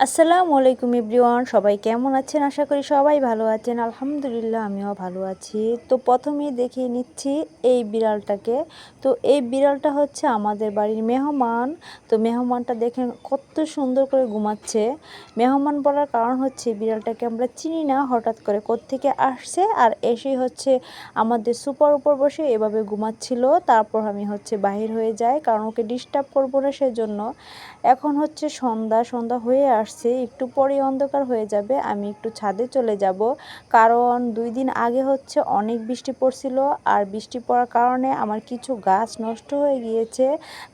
আসসালামু আলাইকুম এভরিওয়ান, সবাই কেমন আছেন? আশা করি সবাই ভালো আছেন। আলহামদুলিল্লাহ আমিও ভালো আছি। তো প্রথমেই দেখিয়ে নিচ্ছি এই বিড়ালটাকে। তো এই বিড়ালটা হচ্ছে আমাদের বাড়ির মেহমান। তো মেহমানটা দেখেন কত সুন্দর করে ঘুমাচ্ছে। মেহমান বলার কারণ হচ্ছে বিড়ালটাকে আমরা চিনি না, হঠাৎ করে কোত্থেকে আসছে আর এসেই হচ্ছে আমাদের সোফার উপর বসে এভাবে ঘুমাচ্ছিল। তারপর আমি হচ্ছে বাহির হয়ে যাই, কারণ ওকে ডিস্টার্ব করবো না সেজন্য। এখন হচ্ছে সন্ধ্যা হয়ে আসছে, একটু পরেই অন্ধকার হয়ে যাবে। আমি একটু ছাদে চলে যাব, কারণ 2 দিন আগে হচ্ছে অনেক বৃষ্টি পড়ছিল, আর বৃষ্টি পড়ার কারণে আমার কিছু গাছ নষ্ট হয়ে গিয়েছে।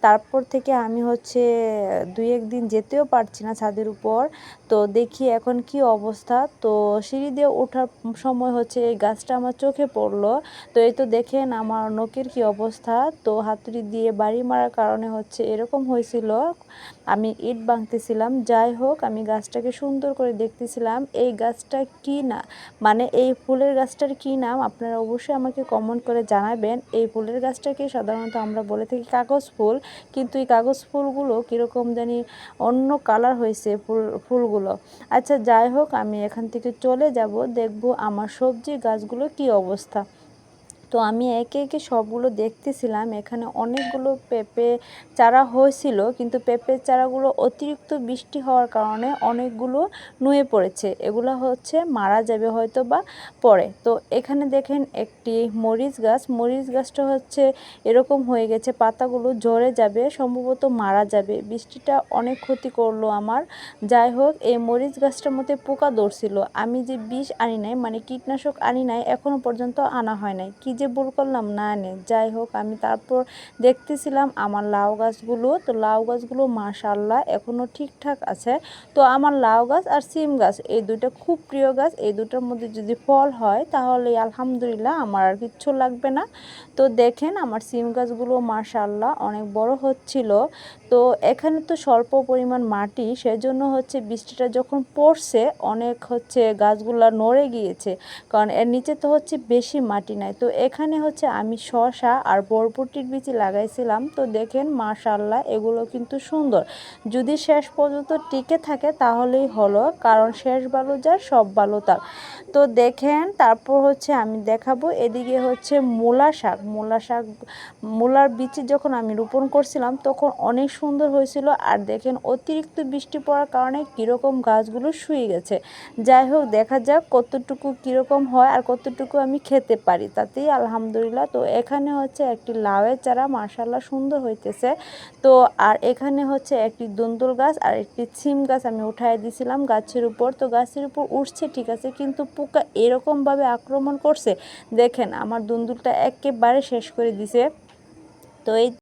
তারপর থেকে আমি হচ্ছে 2-1 দিন যেতেও পারছি না ছাদের উপর। তো দেখি এখন কি অবস্থা। তো সিঁড়ি দিয়ে ওঠার সময় হচ্ছে এই গাছটা আমার চোখে পড়লো। তো এই তো দেখেন আমার নখের কি অবস্থা। তো হাতুড়ি দিয়ে বাড়ি মারার কারণে হচ্ছে এরকম হয়েছিল। আমি ইট ভাঙতেছিলাম, যাই হোক আমি গাছটাকে সুন্দর করে দেখতেছিলাম। এই গাছটা কি না, মানে এই ফুলের গাছটার কি নাম আপনারা অবশ্যই আমাকে কমেন্ট করে জানাবেন। এই ফুলের গাছটাকে সাধারণত আমরা বলে থাকি কাগজ ফুল, কিন্তু এই কাগজ ফুলগুলো কীরকম জানি অন্য কালার হয়েছে ফুলগুলো। আচ্ছা যাই হোক, আমি এখান থেকে চলে যাব, দেখব আমার সবজি গাছগুলো কি অবস্থা। তো আমি একে একে সবগুলো দেখতেছিলাম। এখানে অনেকগুলো পেঁপে চারা হয়েছিল, কিন্তু পেঁপের চারাগুলো অতিরিক্ত বৃষ্টি হওয়ার কারণে অনেকগুলো নুয়ে পড়েছে, এগুলো হচ্ছে মারা যাবে হয়তো বা পরে। তো এখানে দেখেন একটি মরিচ গাছটা হচ্ছে এরকম হয়ে গেছে, পাতাগুলো ঝরে যাবে, সম্ভবত মারা যাবে। বৃষ্টিটা অনেক ক্ষতি করলো আমার। যাই হোক, এই মরিচ গাছটার মধ্যে পোকা ধরছিল। আমি যে বিষ আনি নাই, মানে কীটনাশক আনি নাই, এখনও পর্যন্ত আনা হয় নাই। কী যে ভুল করলাম না এনে। যাই হোক, আমি তারপর দেখতেছিলাম আমার লাউ গাছগুলো। তো লাউ গাছগুলো মাশাআল্লাহ এখনও ঠিকঠাক আছে। তো আমার লাউ গাছ আর সিম গাছ এই দুটো খুব প্রিয় গাছ। এই দুটোর মধ্যে যদি ফল হয় তাহলে আলহামদুলিল্লাহ, আমার আর কিচ্ছু লাগবে না। তো দেখেন আমার সিম গাছগুলো মাশাআল্লাহ অনেক বড় হচ্ছিল। তো এখানে তো স্বল্প পরিমাণ মাটি, সেজন্য হচ্ছে বৃষ্টিটা যখন পড়ছে অনেক হচ্ছে গাছগুলা নড়ে গিয়েছে, কারণ এর নিচে তো হচ্ছে বেশি মাটি নাই। তো এখানে হচ্ছে আমি শসা আর বরবটির বীজ লাগাইছিলাম। তো দেখেন মাশাআল্লাহ এগুলো কিন্তু সুন্দর, যদি শেষ পর্যন্ত টিকে থাকে তাহলেই হলো, কারণ শেষ ভালো যার সব ভালো তার। তো দেখেন তারপর হচ্ছে আমি দেখাবো এদিকে হচ্ছে মূলার বীজ যখন আমি রোপণ করছিলাম তখন অনেক সুন্দর হয়েছিল। আর দেখেন অতিরিক্ত বৃষ্টি পড়ার কারণে কীরকম গাছগুলো শুয়ে গেছে। যাই হোক, দেখা যাক কতটুকু কীরকম হয় আর কতটুকু আমি খেতে পারি, তাতেই আলহামদুলিল্লাহ। তো এখানে হচ্ছে একটি লাউয়ের চারা মাশাআল্লাহ সুন্দর হইতেছে। তো আর এখানে হচ্ছে একটি দুন্দুল গাছ আর একটি সিম গাছ আমি উঠাই দিয়েছিলাম গাছের উপর। তো গাছের উপর উঠছে ঠিক আছে, কিন্তু পোকা এরকমভাবে আক্রমণ করছে, দেখেন আমার দুন্দুলটা একেবারে শেষ করে দিছে। তো এই